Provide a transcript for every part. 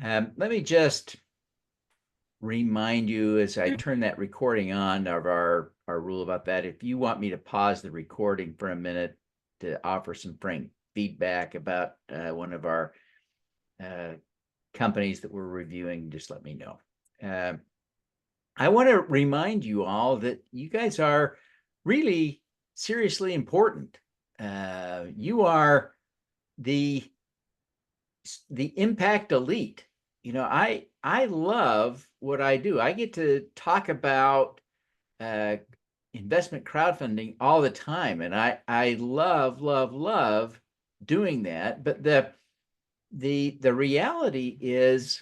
Let me just remind you as I turn that recording on of our rule about that. If you want me to pause the recording for a minute to offer some frank feedback about one of our companies that we're reviewing, just let me know. I want to remind you all that you guys are really seriously important. You are the impact elite. I love what I do. I get to talk about investment crowdfunding all the time, and I love doing that. But the reality is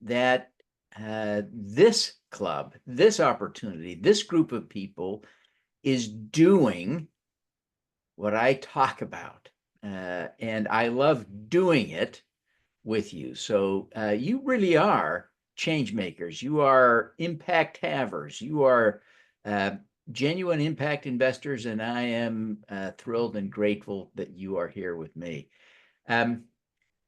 that this club, this opportunity, this group of people is doing what I talk about. And I love doing it with you. So you really are change makers. You are impact havers. You are genuine impact investors. And I am thrilled and grateful that you are here with me.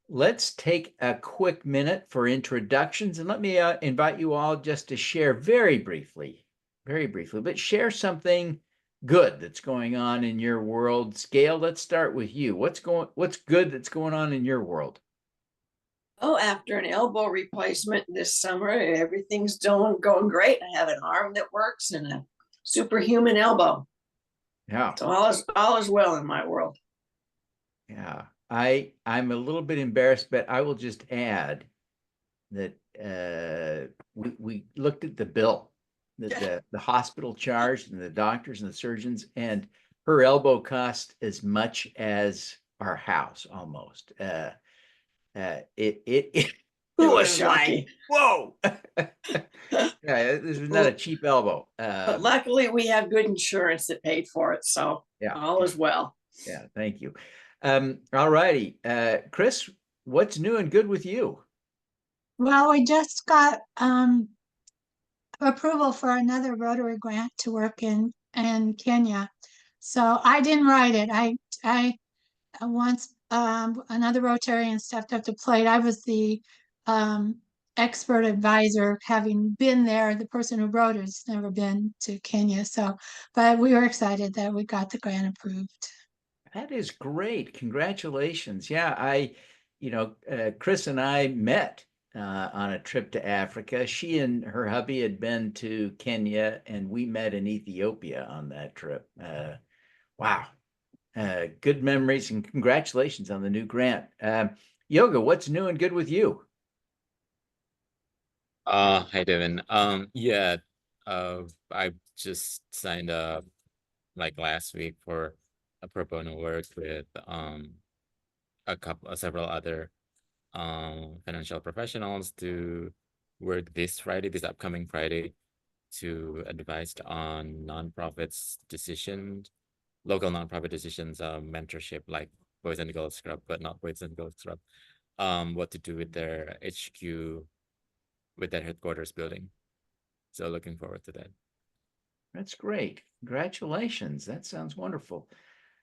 Let's take a quick minute for introductions. And let me invite you all just to share very briefly, but share something good that's going on in your world. Scale, let's start with you. What's good that's going on in your world? Oh, after an elbow replacement this summer, everything's going great. I have an arm that works and a superhuman elbow. Yeah. So all is well in my world. Yeah. I'm a little bit embarrassed, but I will just add that we looked at the bill that the hospital charged and the doctors and the surgeons, and her elbow cost as much as our house almost. It It was was like, shocking. whoa. Yeah, this was not a cheap elbow. But luckily we have good insurance that paid for it. So Yeah. all is well. Yeah, thank you. All righty. Chris, what's new and good with you? Well, we just got approval for another Rotary grant to work in Kenya. So I didn't write it. I once another Rotarian stepped up to plate. I was the expert advisor, having been there. The person who wrote it's never been to Kenya. So, but we were excited that we got the grant approved. That is great. Congratulations. Yeah, Chris and I met on a trip to Africa. She and her hubby had been to Kenya, and we met in Ethiopia on that trip. Wow. Good memories, and congratulations on the new grant. Yoga, what's new and good with you? Hi Devin. Yeah, I just signed up like last week for a pro bono work with several other financial professionals to work this upcoming Friday, to advise on local nonprofit decisions, mentorship like Boys and Girls Club, but not Boys and Girls Club, what to do with their HQ, with their headquarters building. So looking forward to that. That's great. Congratulations. That sounds wonderful.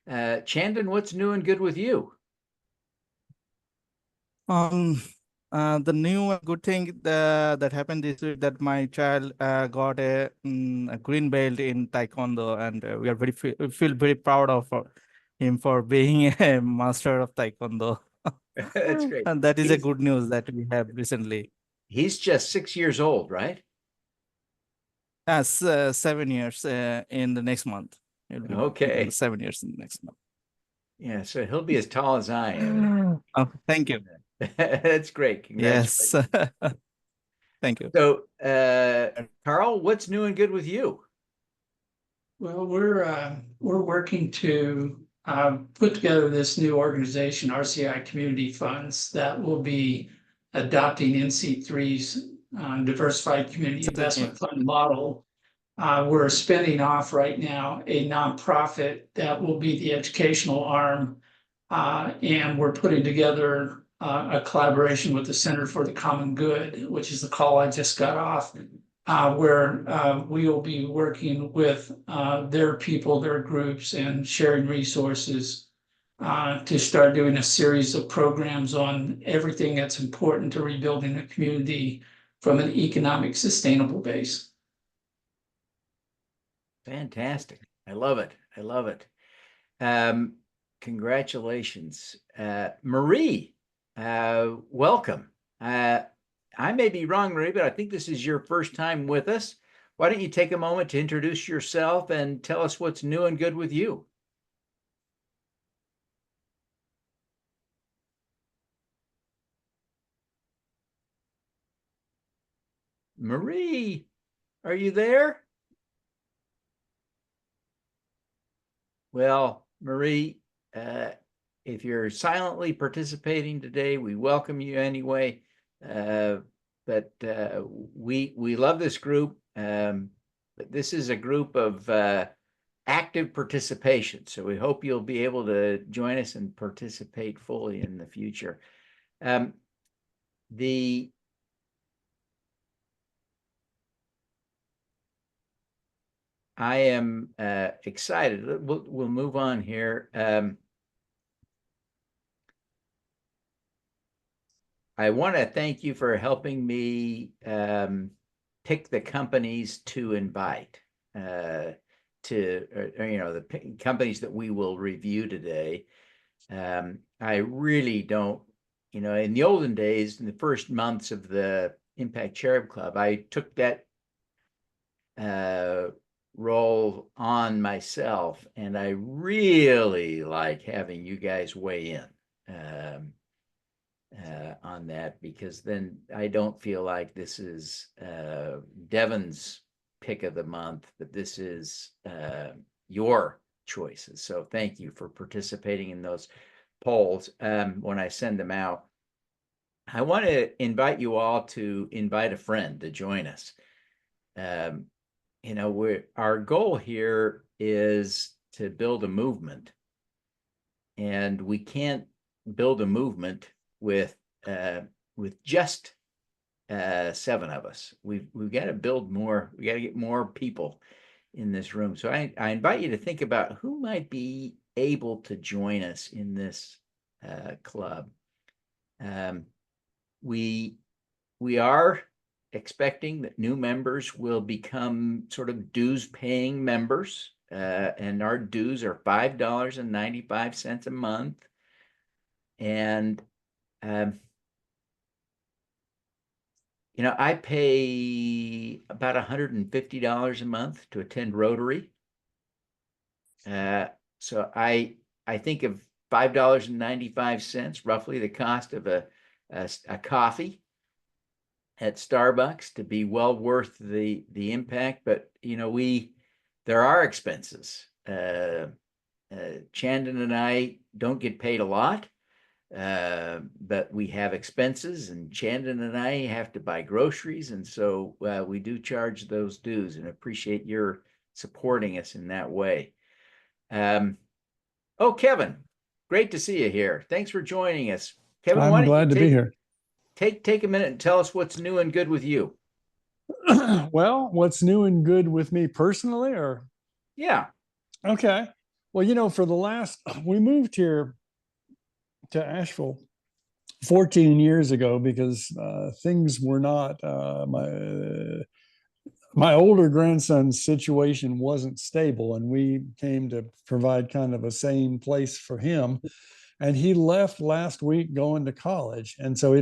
Chandan, what's new and good with you? The new good thing that happened this week, that my child got a green belt in Taekwondo, and we feel very proud of him for being a master of Taekwondo. That's great. And that is a good news that we have recently. He's just 6 years old, right? 7 years in the next month. Okay. 7 years in the next month. Yeah, so he'll be as tall as I am. Oh, thank you. That's great. Yes. Thank you. So, Carl, what's new and good with you? Well, we're working to put together this new organization, RCI Community Funds, that will be adopting NC3's Diversified Community Investment Fund model. We're spinning off right now a nonprofit that will be the educational arm, and we're putting together a collaboration with the Center for the Common Good, which is the call I just got off, where we will be working with their people, their groups, and sharing resources to start doing a series of programs on everything that's important to rebuilding a community from an economic sustainable base. Fantastic. I love it. I love it. Congratulations. Marie, welcome. I may be wrong, Marie, but I think this is your first time with us. Why don't you take a moment to introduce yourself and tell us what's new and good with you? Marie, are you there? Well, Marie, if you're silently participating today, we welcome you anyway. But we love this group. But this is a group of active participation. So we hope you'll be able to join us and participate fully in the future. I am excited. We'll move on here. I want to thank you for helping me pick the companies to invite the companies that we will review today. I really don't, in the olden days, in the first months of the Impact Cherub Club, I took that role on myself, and I really like having you guys weigh in on that, because then I don't feel like this is Devin's pick of the month, but this is your choices. So thank you for participating in those polls when I send them out. I want to invite you all to invite a friend to join us. Our goal here is to build a movement, and we can't build a movement with just 7 of us. We've got to build more. We got to get more people in this room. So I invite you to think about who might be able to join us in this club. We are expecting that new members will become sort of dues paying members, and our dues are $5.95 a month. And I pay about $150 a month to attend Rotary. So I think of $5.95, roughly the cost of a coffee at Starbucks, to be well worth the impact. But there are expenses. Chandon and I don't get paid a lot, but we have expenses, and Chandon and I have to buy groceries, and so we do charge those dues, and appreciate your supporting us in that way. Kevin, great to see you here. Thanks for joining us. Kevin, I'm glad to be here. Take a minute and tell us what's new and good with you. Well, what's new and good with me personally, or? Yeah. Okay. Well, for the we moved here to Asheville 14 years ago because things were not, my older grandson's situation wasn't stable, and we came to provide kind of a sane place for him. And he left last week going to college. And so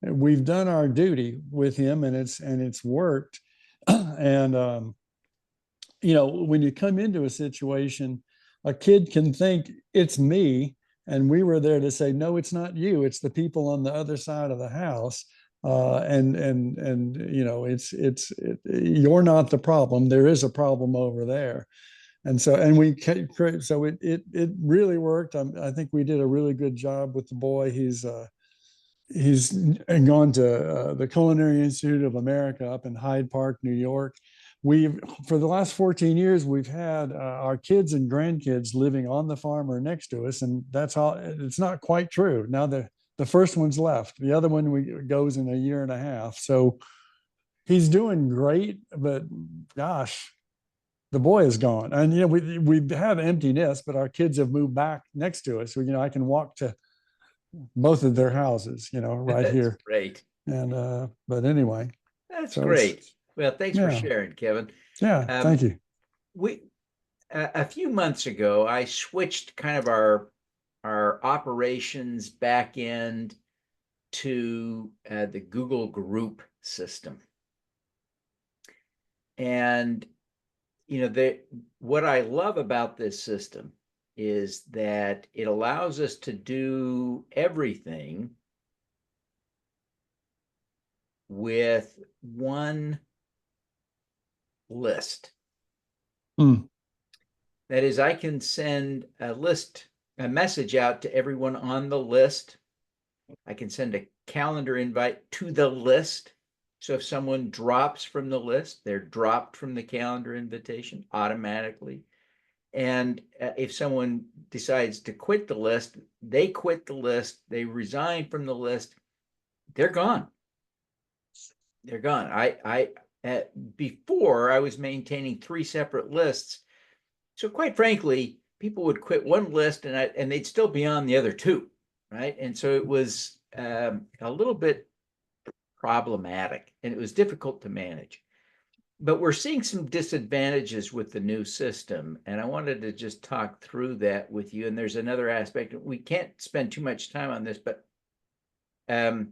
we've done our duty with him, and it's worked. And, when you come into a situation, a kid can think it's me, and we were there to say, no, it's not you. It's the people on the other side of the house. You're not the problem. There is a problem over there. And so, it really worked. I think we did a really good job with the boy. He's gone to the Culinary Institute of America up in Hyde Park, New York. For the last 14 years, we've had our kids and grandkids living on the farm or next to us, and that's all. It's not quite true. Now the first one's left. The other one goes in a year and a half. So he's doing great, but gosh, the boy is gone. And, you know, we have empty nests, but our kids have moved back next to us. So, you know, I can walk to both of their houses, you know, right That's here. great. And, but anyway, That's so it's- great. Well, thanks for Yeah. sharing, Kevin. yeah, thank you. We a few months ago, I switched kind of our operations back end to the Google Group system. And you know, what I love about this system is that it allows us to do everything with one list. Hmm. That is, I can send a message out to everyone on the list. I can send a calendar invite to the list. So if someone drops from the list, they're dropped from the calendar invitation automatically. And if someone decides to quit the list, they quit the list, they resign from the list, they're gone. They're gone. Before I was maintaining 3 separate lists. So quite frankly, people would quit one list and they'd still be on the other 2, right? And so it was a little bit problematic and it was difficult to manage. But we're seeing some disadvantages with the new system, and I wanted to just talk through that with you. And there's another aspect. We can't spend too much time on this, but I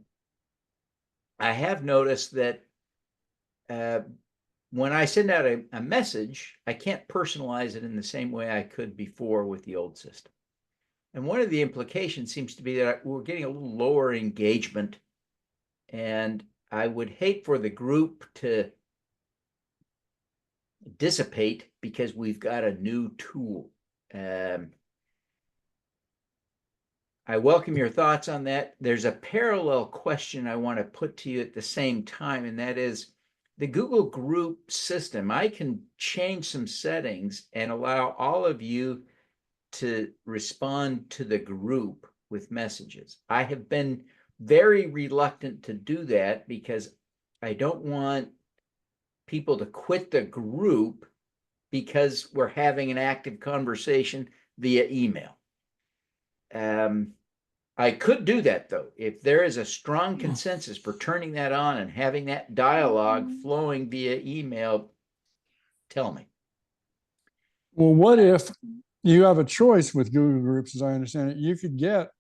have noticed that when I send out a message, I can't personalize it in the same way I could before with the old system. And one of the implications seems to be that we're getting a little lower engagement, and I would hate for the group to dissipate because we've got a new tool. I welcome your thoughts on that. There's a parallel question I want to put to you at the same time, and that is the Google Group system. I can change some settings and allow all of you to respond to the group with messages. I have been very reluctant to do that because I don't want people to quit the group because we're having an active conversation via email. I could do that though. If there is a strong consensus for turning that on and having that dialogue flowing via email, tell me. Well, what if you have a choice with Google Groups, as I understand it? You could get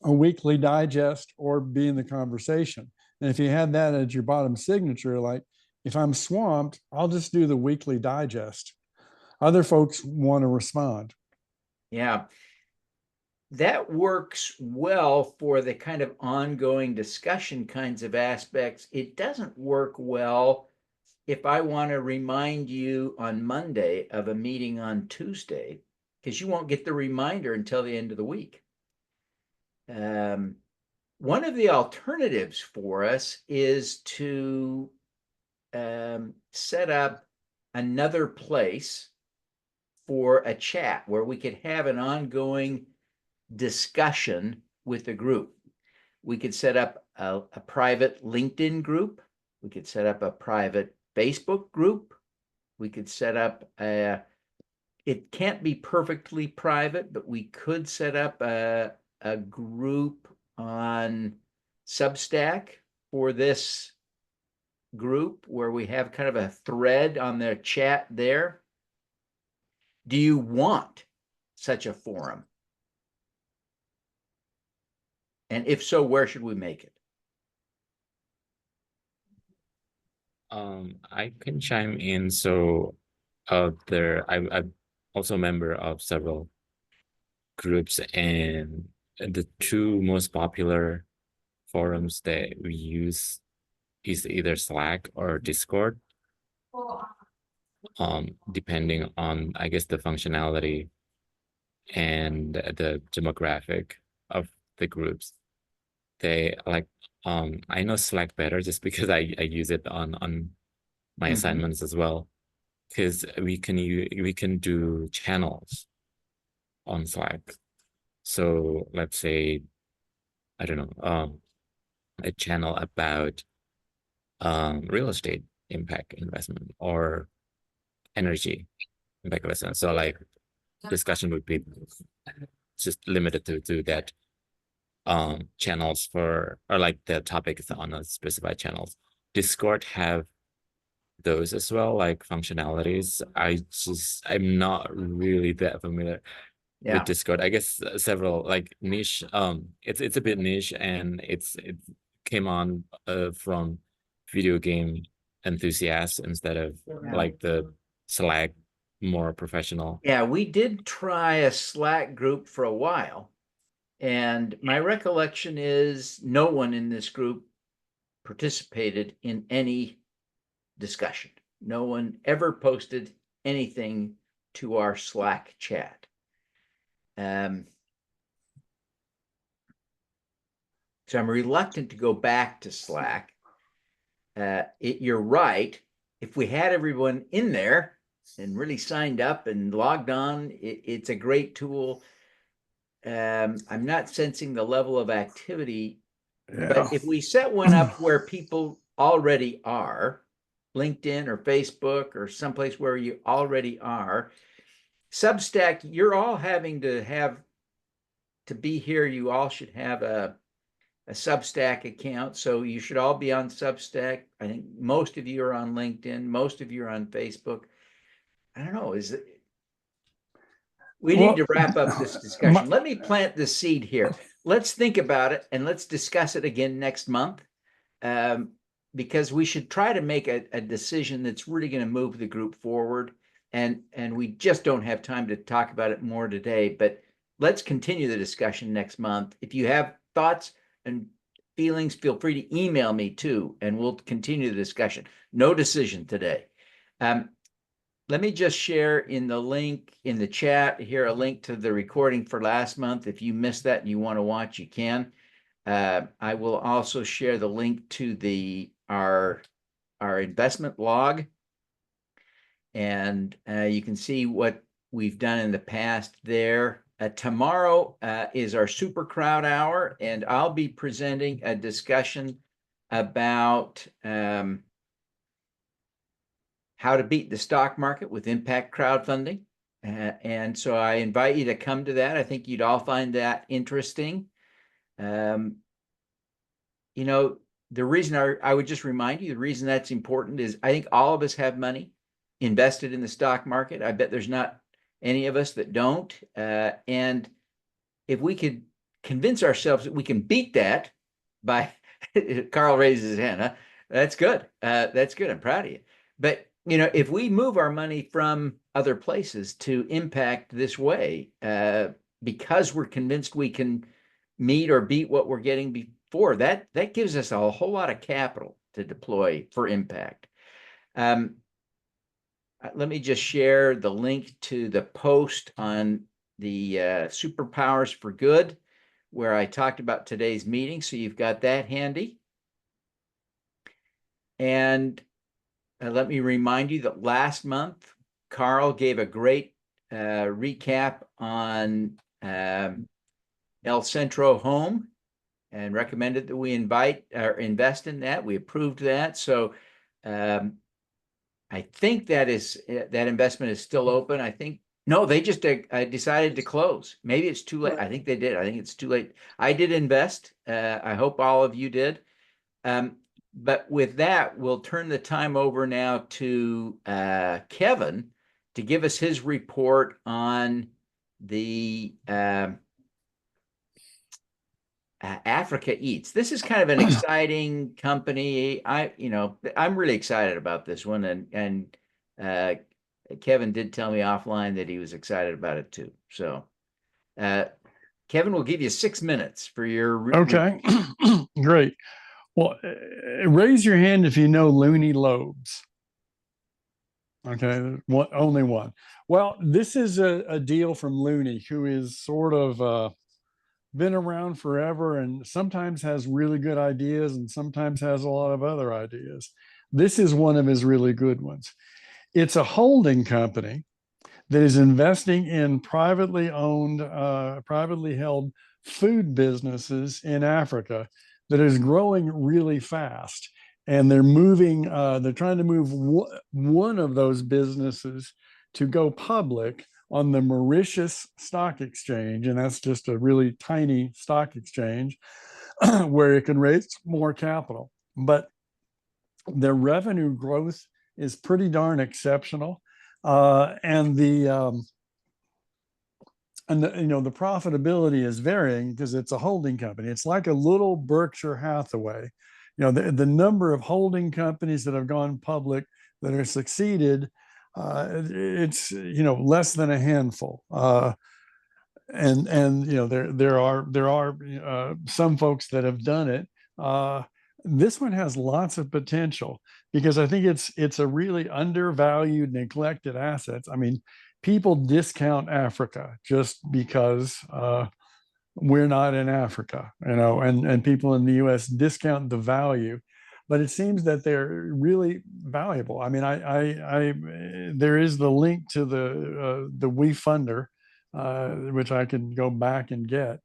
a weekly digest or be in the conversation. And if you had that as your bottom signature, like if I'm swamped, I'll just do the weekly digest. Other folks want to respond. Yeah. That works well for the kind of ongoing discussion kinds of aspects. It doesn't work well if I want to remind you on Monday of a meeting on Tuesday, because you won't get the reminder until the end of the week. One of the alternatives for us is to set up another place for a chat where we could have an ongoing discussion with the group. We could set up a private LinkedIn group. We could set up a private Facebook group. We could set up it can't be perfectly private, but we could set up a group on Substack for this group where we have kind of a thread on the chat there. Do you want such a forum? And if so, where should we make it? I can chime in. So I'm also a member of several groups, and the 2 most popular forums that we use is either Slack or Discord. Depending on, I guess, the functionality and the demographic of the groups. They like, I know Slack better just because I use it on my assignments as well, because we can do channels on Slack. So let's say, I don't know, a channel about real estate impact investment, or energy in that lesson. So like discussion would be just limited to that channels for, or like the topics on a specified channels. Discord have those as well, like functionalities. I'm not really that familiar Yeah. with Discord. I guess several like niche. It's a bit niche, and it came on from video game enthusiasts instead of like the Slack more professional. Yeah, we did try a Slack group for a while. And my recollection is no one in this group participated in any discussion. No one ever posted anything to our Slack chat. So I'm reluctant to go back to Slack. You're right. If we had everyone in there and really signed up and logged on, it's a great tool. I'm not sensing the level of activity, but if we set one up where people already are, LinkedIn or Facebook or someplace where you already are, Substack, you're all having to be here. You all should have a Substack account. So you should all be on Substack. I think most of you are on LinkedIn. Most of you are on Facebook. I don't know. We need to wrap up this discussion. Let me plant the seed here. Let's think about it and let's discuss it again next month, because we should try to make a decision that's really going to move the group forward. And we just don't have time to talk about it more today, but let's continue the discussion next month. If you have thoughts and feelings, feel free to email me too, and we'll continue the discussion. No decision today. Let me just share in the link in the chat here, a link to the recording for last month. If you missed that and you want to watch, you can. I will also share the link to our investment log. And you can see what we've done in the past there. Tomorrow is our Super Crowd Hour, and I'll be presenting a discussion about how to beat the stock market with impact crowdfunding. And so I invite you to come to that. I think you'd all find that interesting. You know, the reason I would just remind you, the reason that's important is I think all of us have money invested in the stock market. I bet there's not any of us that don't. And if we could convince ourselves that we can beat that by, Carl raises his hand, huh? That's good. That's good. I'm proud of you. But you know, if we move our money from other places to impact this way, because we're convinced we can meet or beat what we're getting before, that gives us a whole lot of capital to deploy for impact. Let me just share the link to the post on the Superpowers for Good, where I talked about today's meeting. So you've got that handy. And let me remind you that last month, Carl gave a great recap on El Centro Home and recommended that we invest in that. We approved that. So I think that investment is still open. I think, no, they just decided to close. Maybe it's too late. I think they did. I think it's too late. I did invest. I hope all of you did. But with that, we'll turn the time over now to Kevin to give us his report on the Africa Eats. This is kind of an exciting company. I'm really excited about this one, and Kevin did tell me offline that he was excited about it too. So, Kevin, we'll give you 6 minutes for your Okay, great. Well, raise your hand if you know Looney Lobes. Okay, only one. Well, this is a deal from Looney, who is sort of been around forever and sometimes has really good ideas and sometimes has a lot of other ideas. This is one of his really good ones. It's a holding company that is investing in privately owned, privately held food businesses in Africa that is growing really fast. and they're trying to move one of those businesses to go public on the Mauritius Stock Exchange, and that's just a really tiny stock exchange where it can raise more capital. But their revenue growth is pretty darn exceptional, and the the profitability is varying because it's a holding company. It's like a little Berkshire Hathaway. The number of holding companies that have gone public that are succeeded, it's less than a handful. And there are some folks that have done it. This one has lots of potential because I think it's a really undervalued, neglected assets. I mean, people discount Africa just because we're not in Africa, and people in the U.S. discount the value, but it seems that they're really valuable. I mean, I there is the link to the WeFunder, which I can go back and get,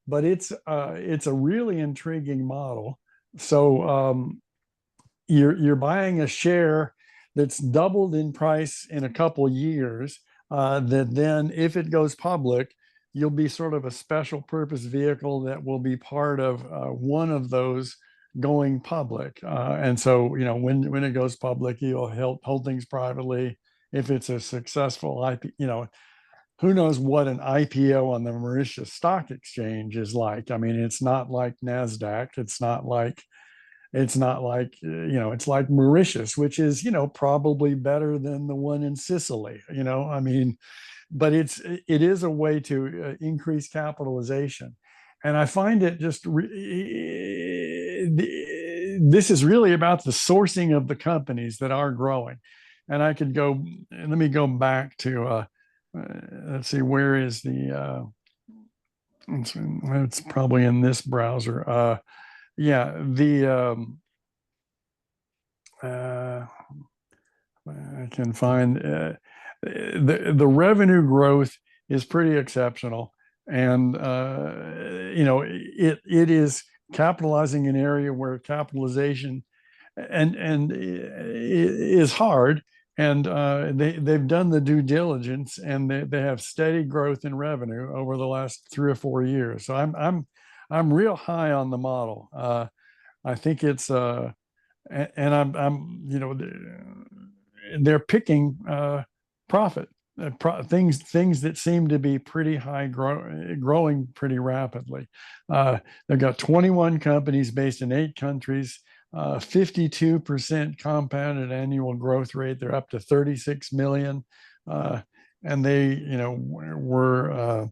but it's a really intriguing model. So you're buying a share that's doubled in price in a couple years, that then if it goes public, you'll be sort of a special purpose vehicle that will be part of one of those going public. And so, when it goes public, you'll hold things privately. If it's a successful IP, who knows what an IPO on the Mauritius Stock Exchange is like. I mean, it's not like NASDAQ. It's not like it's like Mauritius, which is, probably better than the one in Sicily, I mean, but it is a way to increase capitalization. And I find it just, this is really about the sourcing of the companies that are growing. And I could go, let me go back to, let's see, where is the, it's probably in this browser. Yeah, I can find the revenue growth is pretty exceptional, and it is capitalizing an area where capitalization and is hard, and they've done the due diligence, and they have steady growth in revenue over the last 3 or 4 years. So I'm real high on the model. I think it's and I'm they're picking profit things that seem to be pretty high growing pretty rapidly. They've got 21 companies based in 8 countries, 52% compounded annual growth rate. They're up to 36 million, and they were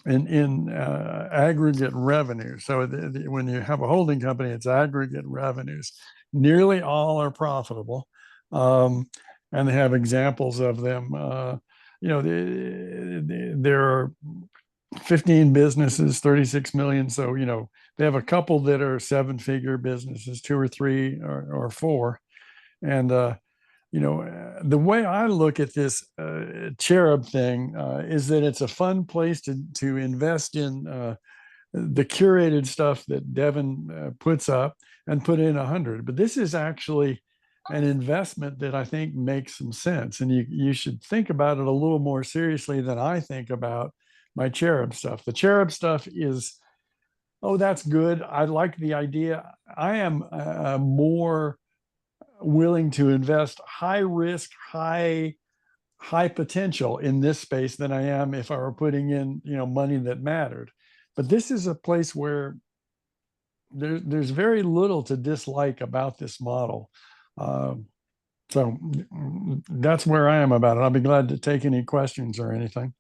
in aggregate revenue. So when you have a holding company, it's aggregate revenues. Nearly all are profitable, and they have examples of them. There are 15 businesses, 36 million. So they have a couple that are 7-figure businesses, 2 or 3 or 4, and the way I look at this Cherub thing is that it's a fun place to invest in the curated stuff that Devin puts up and put in 100. But this is actually an investment that I think makes some sense. And you should think about it a little more seriously than I think about my Cherub stuff. The Cherub stuff is, oh, that's good. I like the idea. I am more willing to invest high risk, high potential in this space than I am if I were putting in money that mattered. But this is a place where there's very little to dislike about this model. So that's where I am about it. I'll be glad to take any questions or anything.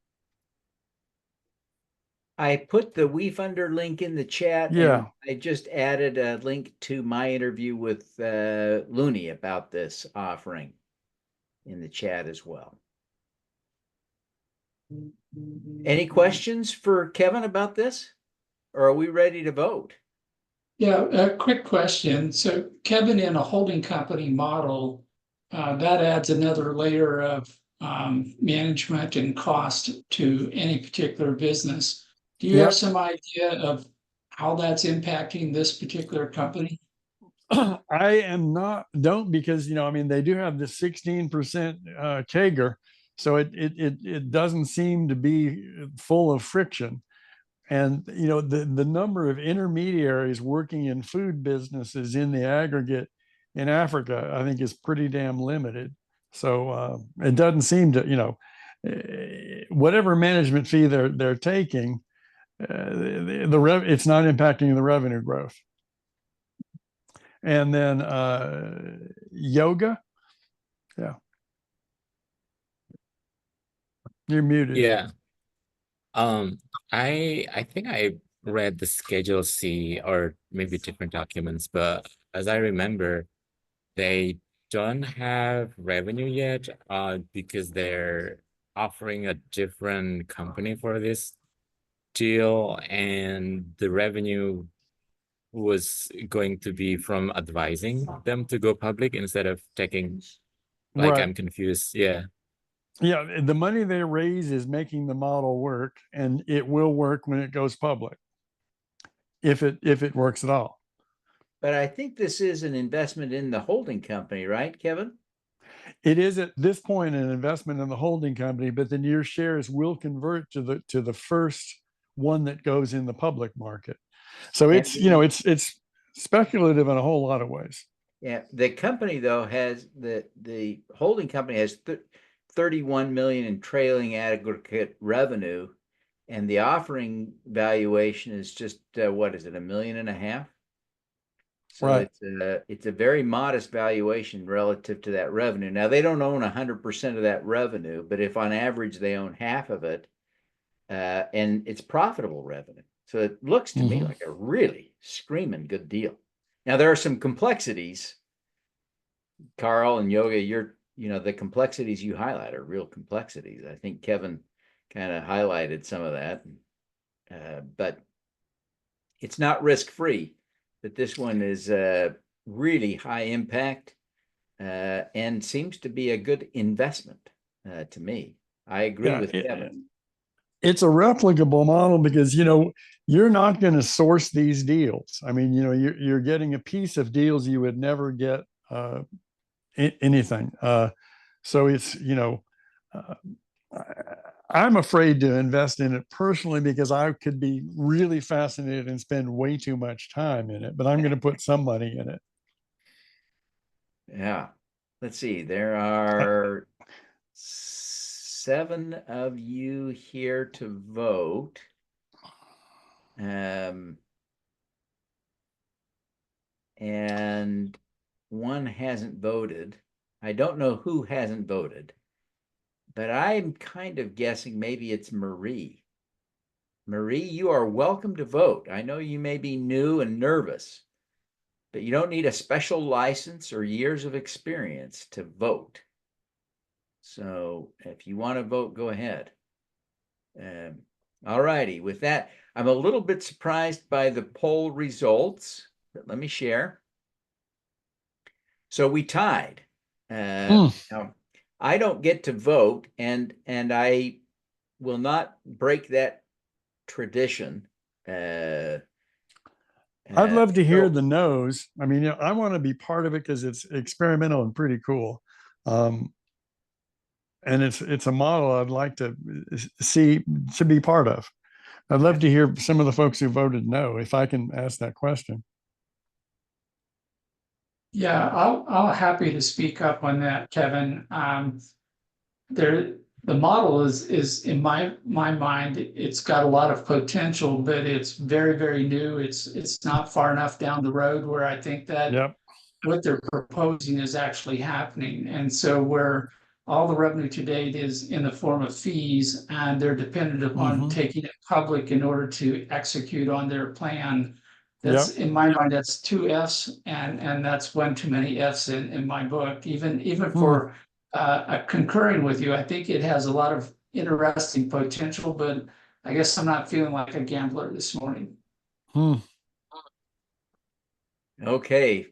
I put the WeFunder link in the chat. Yeah. I just added a link to my interview with Looney about this offering in the chat as well. Any questions for Kevin about this? Or are we ready to vote? Yeah, a quick question. So Kevin, in a holding company model, that adds another layer of management and cost to any particular business. Do you have some idea of how that's impacting this particular company? don't because, you know, I mean, they do have the 16% CAGR, so it doesn't seem to be full of friction. And, you know, the number of intermediaries working in food businesses in the aggregate in Africa, I think is pretty damn limited. So it doesn't seem to, you know, whatever management fee they're taking, it's not impacting the revenue growth. And then yoga. Yeah. You're muted. Yeah. I think I read the Schedule C or maybe different documents, but as I remember, they don't have revenue yet, because they're offering a different company for this deal, and the revenue was going to be from advising them to go public instead of taking, like, Right. I'm confused. Yeah. Yeah, the money they raise is making the model work, and it will work when it goes public, if it works at all. But I think this is an investment in the holding company, right, Kevin? It is at this point an investment in the holding company, but then your shares will convert to the first one that goes in the public market. So it's, you know, it's speculative in a whole lot of ways. Yeah, the company though has the holding company has 31 million in trailing aggregate revenue, and the offering valuation is just what is it, $1.5 million? So Right. it's a very modest valuation relative to that revenue. Now they don't own 100% of that revenue, but if on average they own half of it, and it's profitable revenue. So it looks to me like a really screaming good deal. Now there are some complexities, Carl and Yoga, you know, the complexities you highlight are real complexities. I think Kevin kind of highlighted some of that, but it's not risk-free. But this one is really high impact and seems to be a good investment to me. I agree with Kevin. It's a replicable model because, you know, you're not going to source these deals. I mean, you know, you're getting a piece of deals you would never get anything. So it's, you know, I'm afraid to invest in it personally because I could be really fascinated and spend way too much time in it, but I'm going to put some money in it. Yeah. Let's see. There are 7 of you here to vote. And one hasn't voted. I don't know who hasn't voted, but I'm kind of guessing maybe it's Marie. Marie, you are welcome to vote. I know you may be new and nervous, but you don't need a special license or years of experience to vote. So if you want to vote, go ahead. All righty. With that, I'm a little bit surprised by the poll results, but let me share. So we tied. Now, I don't get to vote, and I will not break that tradition. I'd love to hear the no's. I mean, you know, I want to be part of it because it's experimental and pretty cool. And it's a model I'd like to see, to be part of. I'd love to hear some of the folks who voted no, if I can ask that question. Yeah, I'll happy to speak up on that, Kevin. The model is in my mind, it's got a lot of potential, but it's very, very new. It's not far enough down the road where I think that what they're proposing is actually happening. And so where all the revenue to date is in the form of fees, and they're dependent upon taking it public in order to execute on their plan. That's in my mind, that's 2 F's, and that's one too many F's in my book. Even for concurring with you, I think it has a lot of interesting potential, but I guess I'm not feeling like a gambler this morning. Okay.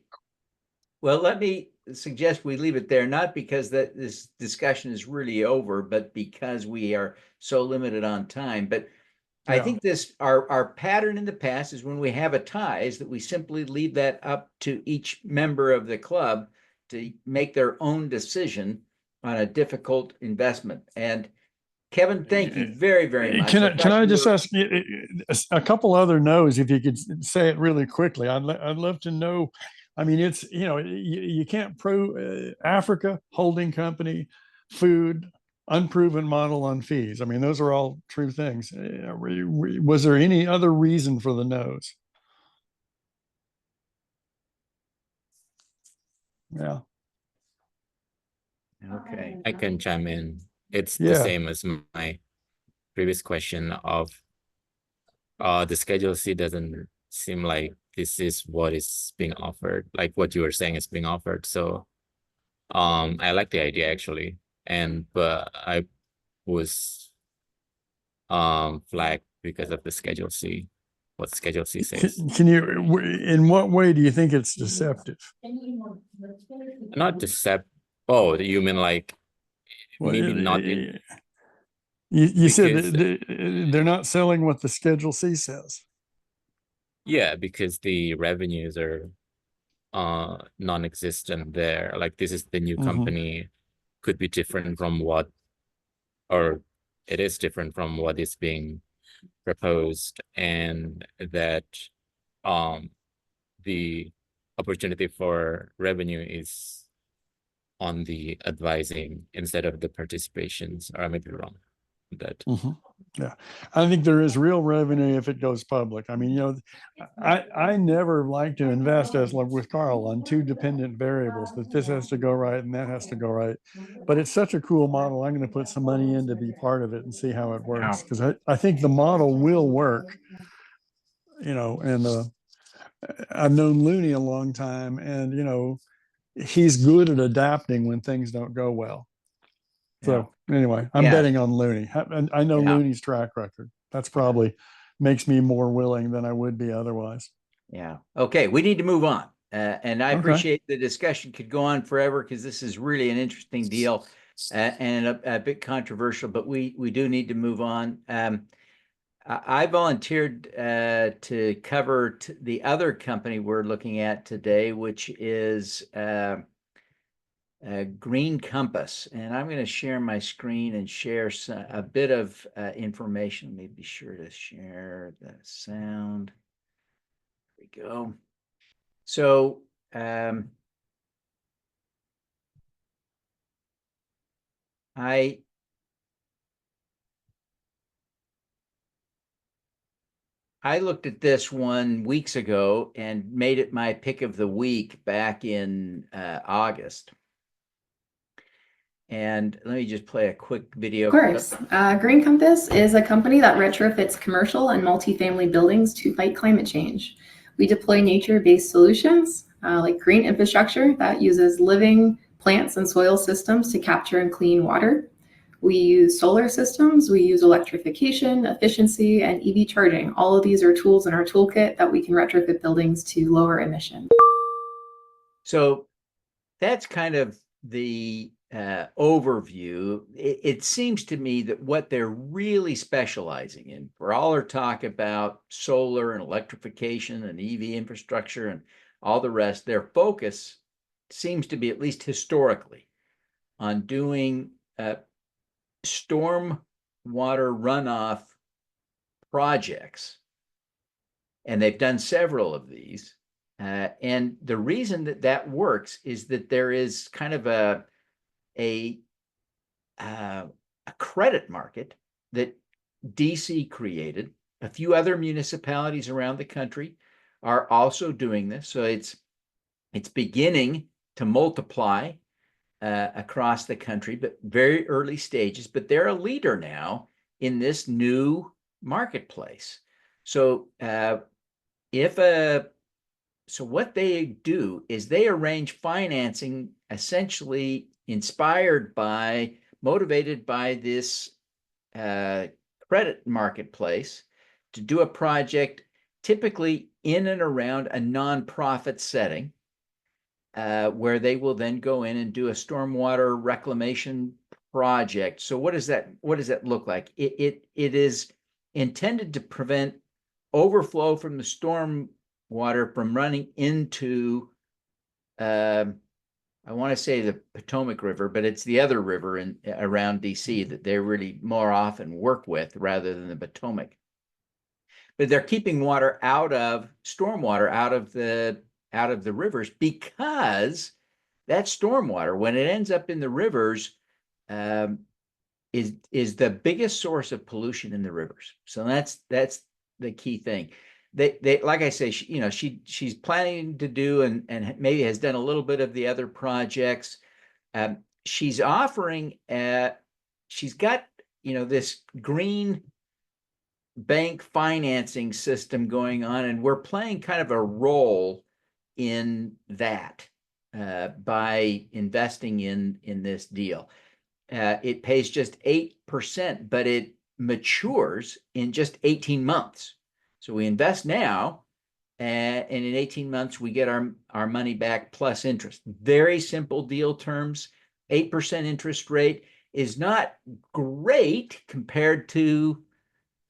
Well, let me suggest we leave it there, not because this discussion is really over, but because we are so limited on time. But I Yeah. think this, our pattern in the past is when we have a tie is that we simply leave that up to each member of the club to make their own decision on a difficult investment. And Kevin, thank you very, very much. Can I just thought ask a couple other no's if you could say it really quickly? I'd love to know. I mean, it's, you can't Africa, holding company, food, unproven model on fees. I mean, those are all true things. Was there any other reason for the no's? Yeah. Okay. I can chime in. It's the Yeah. same as my previous question of the Schedule C doesn't seem like this is what is being offered, like what you were saying is being offered. So I like the idea actually. But I was flagged because of the Schedule C, what Schedule C says. Can you, in what way do you think it's deceptive? Not deceptive. Oh, you mean like Well, maybe not you said because- they're not selling what the Schedule C says. Yeah, because the revenues are non-existent there. Like this is the new Mhm. company, could be different from what, or it is different from what is being proposed, and that the opportunity for revenue is on the advising instead of the participations, or I may be wrong with that. Yeah, I think there is real revenue if it goes public. I mean, I never like to invest, as like with Carl, on two dependent variables, that this has to go right and that has to go right. But it's such a cool model. I'm going to put some money in to be part of it and see how it works, because I think the model will work. And I've known Looney a long time, and he's good at adapting when things don't go well. So anyway, I'm Yeah. betting on Looney. And I know Yeah. Looney's track record. That's probably makes me more willing than I would be otherwise. Yeah. Okay. We need to move on. And I Okay. appreciate the discussion could go on forever because this is really an interesting deal and a bit controversial, but we do need to move on. I volunteered to cover the other company we're looking at today, which is Green Compass. And I'm going to share my screen and share a bit of information. Let me be sure to share the sound. There we go. So I looked at this one weeks ago and made it my pick of the week back in August. And let me just play a quick video. Of course. Green Compass is a company that retrofits commercial and multifamily buildings to fight climate change. We deploy nature-based solutions like green infrastructure that uses living plants and soil systems to capture and clean water. We use solar systems, we use electrification, efficiency, and EV charging. All of these are tools in our toolkit that we can retrofit buildings to lower emissions. So that's kind of the overview. It seems to me that what they're really specializing in, for all our talk about solar and electrification and EV infrastructure and all the rest, their focus seems to be, at least historically, on doing storm water runoff projects. And they've done several of these. And the reason that works is that there is kind of a credit market that DC created. A few other municipalities around the country are also doing this. So it's beginning to multiply across the country, but very early stages. But they're a leader now in this new marketplace. So so what they do is they arrange financing, essentially motivated by this credit marketplace, to do a project typically in and around a nonprofit setting, where they will then go in and do a stormwater reclamation project. So what does that look like? It is intended to prevent overflow from the storm water from running into, I want to say the Potomac River, but it's the other river in around DC that they really more often work with rather than the Potomac. But they're keeping water out of stormwater out of the rivers, because that stormwater, when it ends up in the rivers, is the biggest source of pollution in the rivers. So that's the key thing. They like I say, she's planning to do and maybe has done a little bit of the other projects. She's offering she's got this green bank financing system going on, and we're playing kind of a role in that by investing in this deal. It pays just 8%, but it matures in just 18 months. So we invest now, and in 18 months, we get our money back plus interest. Very simple deal terms. 8% interest rate is not great compared to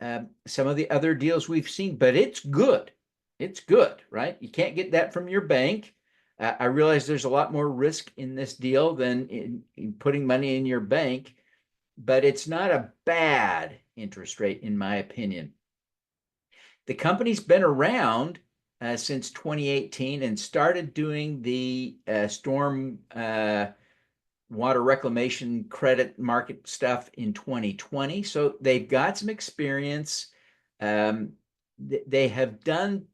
some of the other deals we've seen, but it's good. It's good, right? You can't get that from your bank. I realize there's a lot more risk in this deal than in putting money in your bank, but it's not a bad interest rate, in my opinion. The company's been around since 2018 and started doing the storm water reclamation credit market stuff in 2020. So they've got some experience. They have done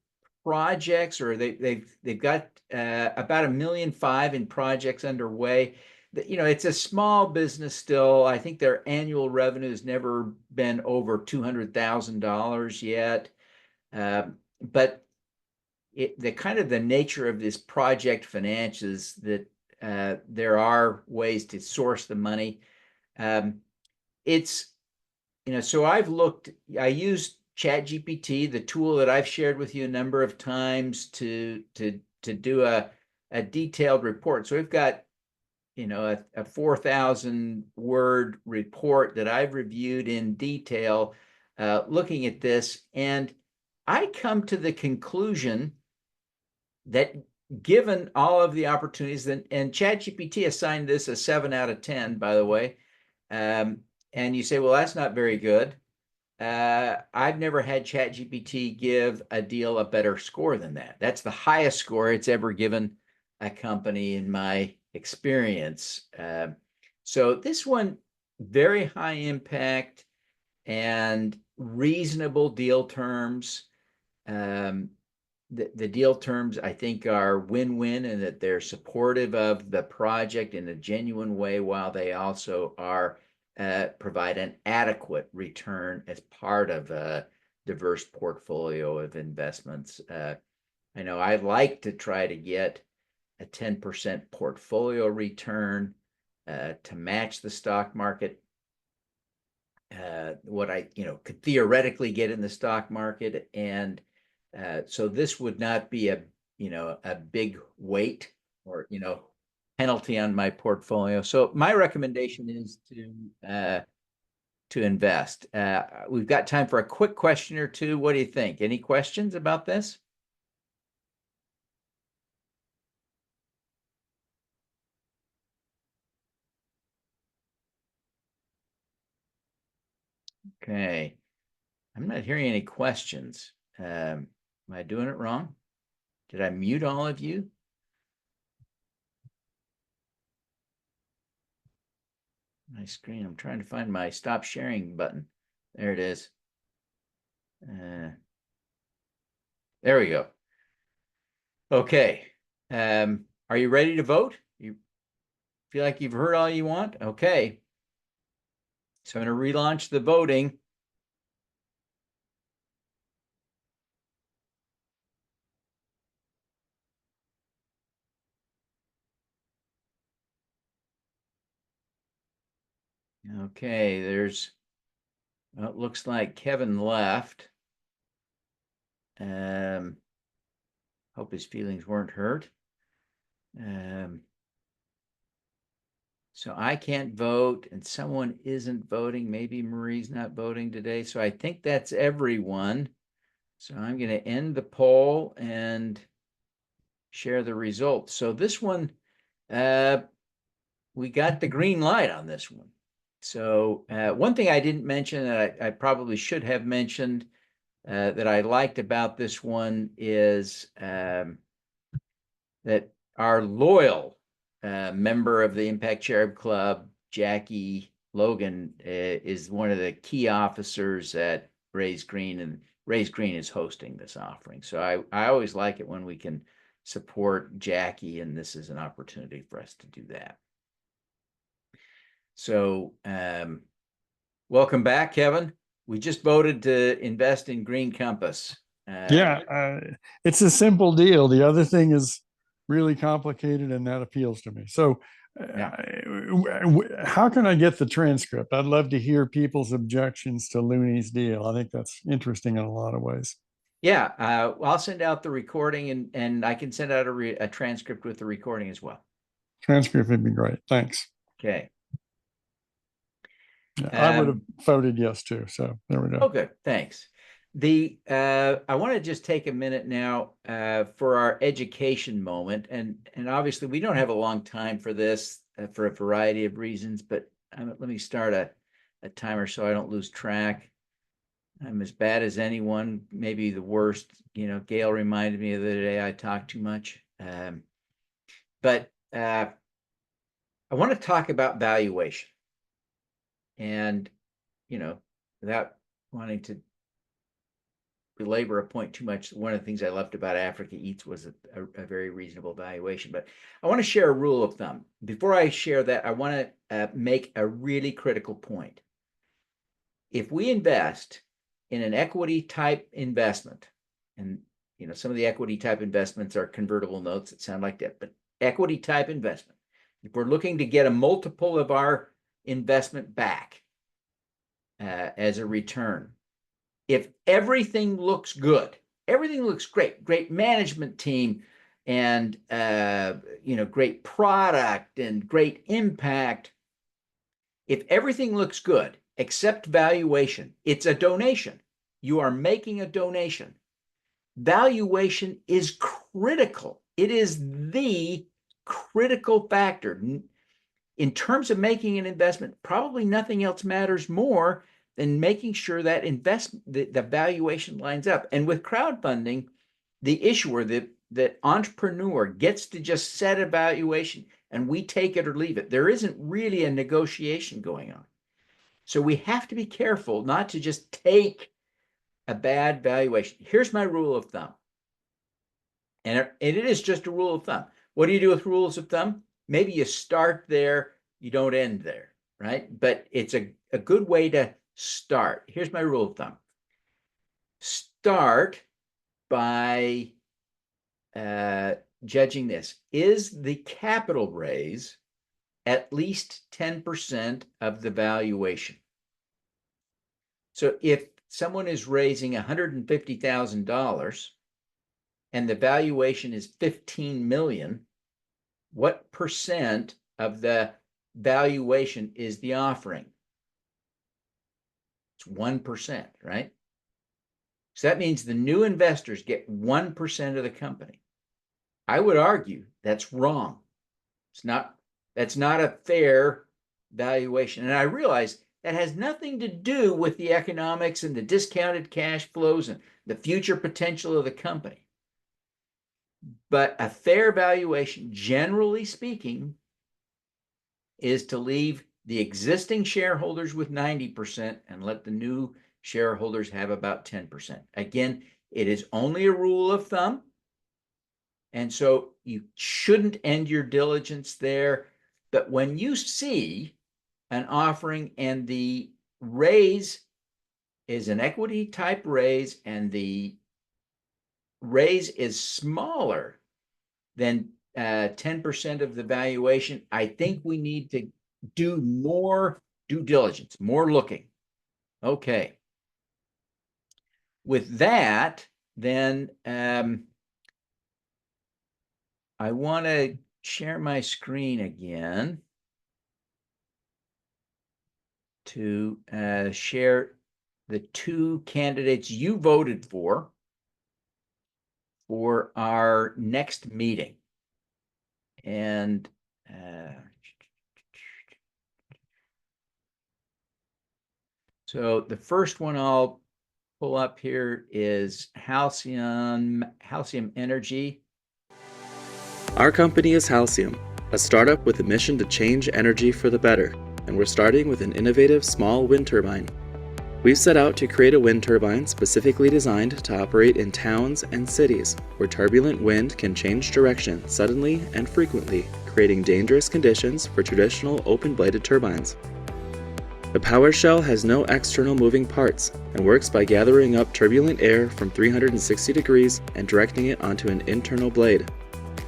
projects, or they've got about $1.5 million in projects underway. It's a small business still. I think their annual revenue has never been over $200,000 yet. But the kind of the nature of this project finances that there are ways to source the money. It's, so I used ChatGPT, the tool that I've shared with you a number of times, to do a detailed report. So we've got, a 4,000 word report that I've reviewed in detail, looking at this. And I come to the conclusion that given all of the opportunities, and ChatGPT assigned this a 7 out of 10, by the way. And you say, well, that's not very good. I've never had ChatGPT give a deal a better score than that. That's the highest score it's ever given a company in my experience. So this one, very high impact and reasonable deal terms. The deal terms, I think, are win-win, and that they're supportive of the project in a genuine way, while they also are provide an adequate return as part of a diverse portfolio of investments. I know I like to try to get a 10% portfolio return to match the stock market. What I could theoretically get in the stock market, and so this would not be a big weight or penalty on my portfolio. So my recommendation is to invest. We've got time for a quick question or two. What do you think? Any questions about this? Okay, I'm not hearing any questions. Am I doing it wrong? Did I mute all of you? My screen, I'm trying to find my stop sharing button. There it is. There we go. Okay. Are you ready to vote? You feel like you've heard all you want? Okay. So I'm going to relaunch the voting. Okay, well, it looks like Kevin left. Hope his feelings weren't hurt. So I can't vote and someone isn't voting. Maybe Marie's not voting today. So I think that's everyone. So I'm going to end the poll and share the results. So this one, we got the green light on this one. So one thing I didn't mention that I probably should have mentioned that I liked about this one is that our loyal member of the Impact Cherub Club, Jackie Logan, is one of the key officers at Raise Green, and Raise Green is hosting this offering. So I always like it when we can support Jackie, and this is an opportunity for us to do that. So welcome back, Kevin. We just voted to invest in Green Compass. It's a simple deal. The other thing is really complicated, and that appeals to me. So how can I get the transcript? I'd love to hear people's objections to Looney's deal. I think that's interesting in a lot of ways. Yeah, I'll send out the recording, and I can send out a transcript with the recording as well. Transcript would be great. Thanks. Okay. Yeah, I would have voted yes too. So there we go. Okay, thanks. I want to just take a minute now for our education moment, and obviously we don't have a long time for this for a variety of reasons, but let me start a timer so I don't lose track. I'm as bad as anyone, maybe the worst. You know, Gail reminded me the other day I talk too much. But I want to talk about valuation. And, you know, without wanting to belabor a point too much, one of the things I loved about Africa Eats was a very reasonable valuation. But I want to share a rule of thumb. Before I share that, I want to make a really critical point. If we invest in an equity type investment, and you know, some of the equity type investments are convertible notes that sound like that, but equity type investment, if we're looking to get a multiple of our investment back as a return, if everything looks good, everything looks great management team, and you know, great product and great impact, if everything looks good except valuation, it's a donation. You are making a donation. Valuation is critical. It is the critical factor. In terms of making an investment, probably nothing else matters more than making sure that the valuation lines up. And with crowdfunding, the issuer, the entrepreneur gets to just set a valuation, and we take it or leave it. There isn't really a negotiation going on. So we have to be careful not to just take a bad valuation. Here's my rule of thumb. And it is just a rule of thumb. What do you do with rules of thumb? Maybe you start there, you don't end there, right? But it's a good way to start. Here's my rule of thumb. Start by judging this. Is the capital raise at least 10% of the valuation? So if someone is raising $150,000 and the valuation is 15 million, what percent of the valuation is the offering? It's 1%, right? So that means the new investors get 1% of the company. I would argue that's wrong. That's not a fair valuation. And I realize that has nothing to do with the economics and the discounted cash flows and the future potential of the company. But a fair valuation, generally speaking, is to leave the existing shareholders with 90% and let the new shareholders have about 10%. Again, it is only a rule of thumb. And so you shouldn't end your diligence there. But when you see an offering and the raise is an equity type raise and the raise is smaller than 10% of the valuation, I think we need to do more due diligence, more looking. Okay. With that, then I want to share my screen again. to share the two candidates you voted for our next meeting. And so the first one I'll pull up here is Halcyon Energy. Our company is Halcyon, a startup with a mission to change energy for the better, and we're starting with an innovative small wind turbine. We've set out to create a wind turbine specifically designed to operate in towns and cities where turbulent wind can change direction suddenly and frequently, creating dangerous conditions for traditional open-bladed turbines. The power shell has no external moving parts and works by gathering up turbulent air from 360 degrees and directing it onto an internal blade.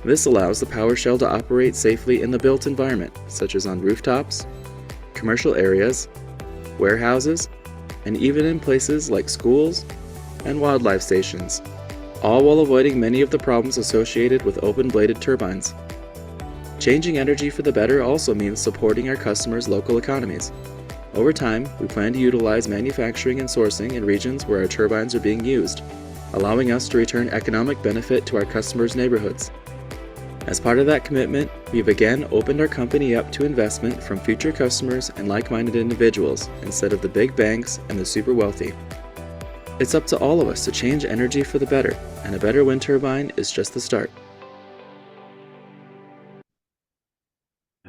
This allows the power shell to operate safely in the built environment, such as on rooftops, commercial areas, warehouses, and even in places like schools and wildlife stations, all while avoiding many of the problems associated with open-bladed turbines. Changing energy for the better also means supporting our customers' local economies. Over time, we plan to utilize manufacturing and sourcing in regions where our turbines are being used, allowing us to return economic benefit to our customers' neighborhoods. As part of that commitment, we've again opened our company up to investment from future customers and like-minded individuals instead of the big banks and the super wealthy. It's up to all of us to change energy for the better, and a better wind turbine is just the start.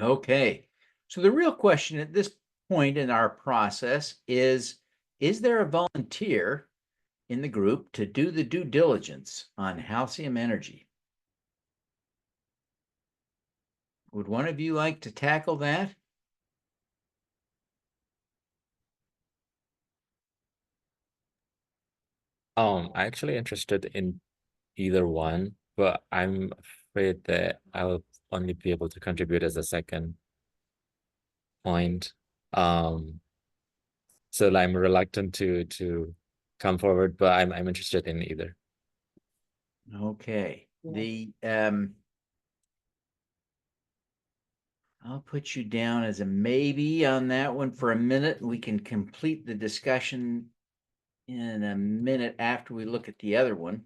Okay, so the real question at this point in our process is there a volunteer in the group to do the due diligence on Halcyon Energy? Would one of you like to tackle that? I'm actually interested in either one, but I'm afraid that I'll only be able to contribute as a second point. So I'm reluctant to come forward, but I'm interested in either. Okay, I'll put you down as a maybe on that one for a minute. We can complete the discussion in a minute after we look at the other one.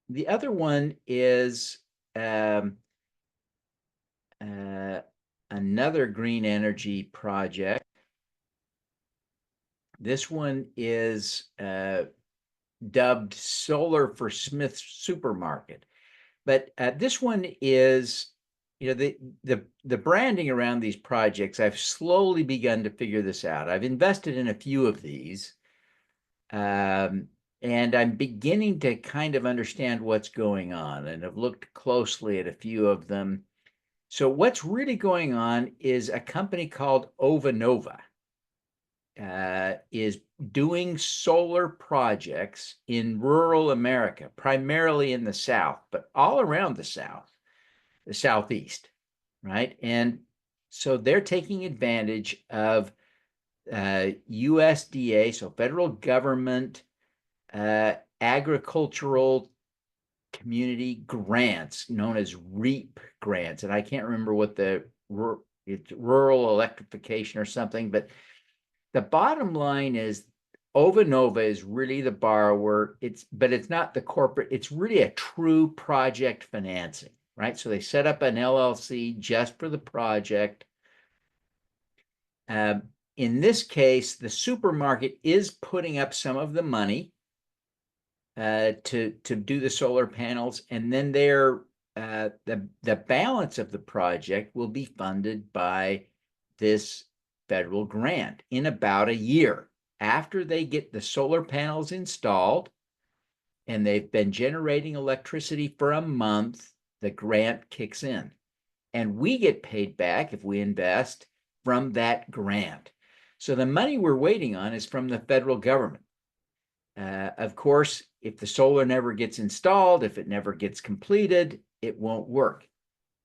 The other one is another green energy project. This one is dubbed Solar for Smith's Supermarket. But this one is, you know, the branding around these projects, I've slowly begun to figure this out. I've invested in a few of these, and I'm beginning to kind of understand what's going on, and I've looked closely at a few of them. So what's really going on is a company called Ovanova is doing solar projects in rural America, primarily in the South, but all around the South, the Southeast, right? And so they're taking advantage of USDA, so federal government agricultural community grants known as REAP grants. And I can't remember what it's rural electrification or something, but the bottom line is Ovanova is really the borrower. But it's not the corporate, it's really a true project financing, right? So they set up an LLC just for the project. In this case, the supermarket is putting up some of the money to do the solar panels, and then the balance of the project will be funded by this federal grant in about a year. After they get the solar panels installed and they've been generating electricity for a month, the grant kicks in, and we get paid back if we invest from that grant. So the money we're waiting on is from the federal government. Of course, if the solar never gets installed, if it never gets completed, it won't work.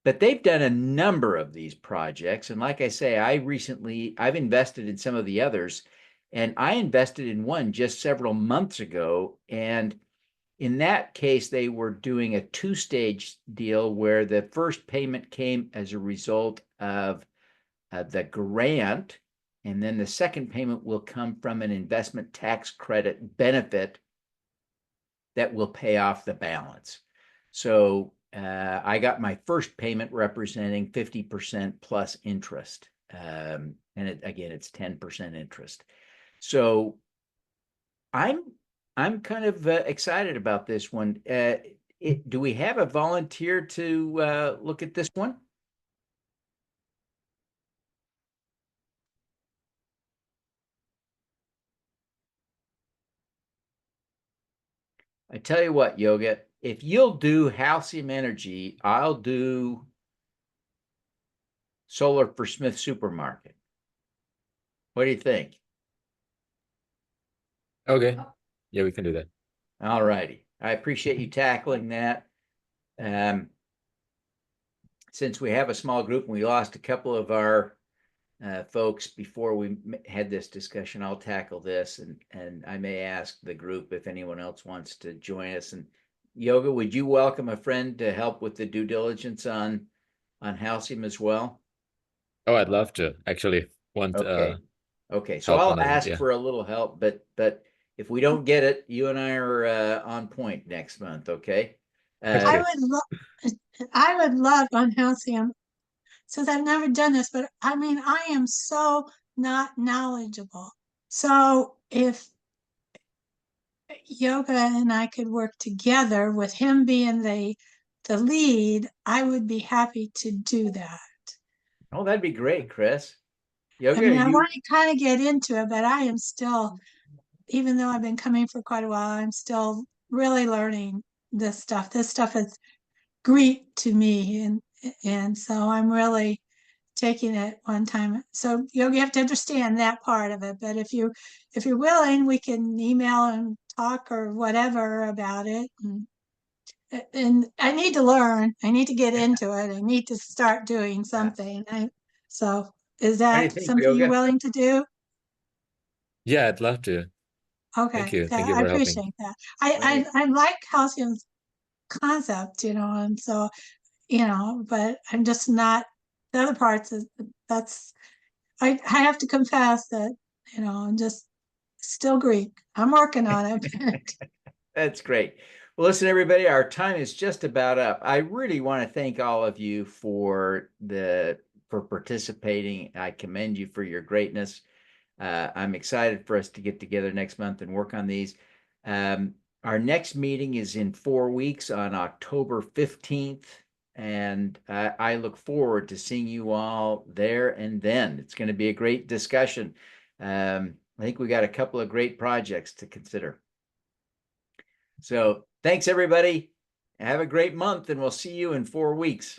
But they've done a number of these projects. And like I say, I've invested in some of the others, and I invested in one just several months ago. And in that case, they were doing a two-stage deal where the first payment came as a result of the grant, And then the second payment will come from an investment tax credit benefit that will pay off the balance. So I got my first payment representing 50% plus interest. And again, it's 10% interest. So I'm kind of excited about this one. Do we have a volunteer to look at this one? I tell you what, Yoga, if you'll do Halcyon Energy, I'll do solar for Smith Supermarket. What do you think? Okay. Yeah, we can do that. All righty. I appreciate you tackling that. Since we have a small group and we lost a couple of our folks before we had this discussion, I'll tackle this, and I may ask the group if anyone else wants to join us. And Yoga, would you welcome a friend to help with the due diligence on Halcyon as well? Oh, I'd love to actually want Okay, so help I'll on that, ask yeah. for a little help, but if we don't get it, you and I are on point next month, okay? I would love on Halcyon, since I've never done this, but I mean, I am so not knowledgeable. So if Yoga and I could work together with him being the lead, I would be happy to do that. Oh, that'd be great, Chris. I Yoga, mean, are I you? want to kind of get into it, but I am still, even though I've been coming for quite a while, I'm still really learning this stuff. This stuff is Greek to me, and so I'm really taking it one time. So you have to understand that part of it. But if you're willing, we can email and talk or whatever about it. And I need to learn. I need to get into it. I need to start doing something. So is What do you that think, something you're Yoga? willing to do? Yeah, I'd love to. Okay, Thank you I for helping. appreciate that. Right. I like Halcyon's concept, and so, but I'm just not, the other parts is, that's, I have to confess that, I'm just still Greek. I'm working on it. That's great. Well, listen, everybody, our time is just about up. I really want to thank all of you for participating. I commend you for your greatness. I'm excited for us to get together next month and work on these. Our next meeting is in 4 weeks on October 15th, and I look forward to seeing you all there and then. It's going to be a great discussion. I think we got a couple of great projects to consider. So thanks, everybody. Have a great month, and we'll see you in 4 weeks.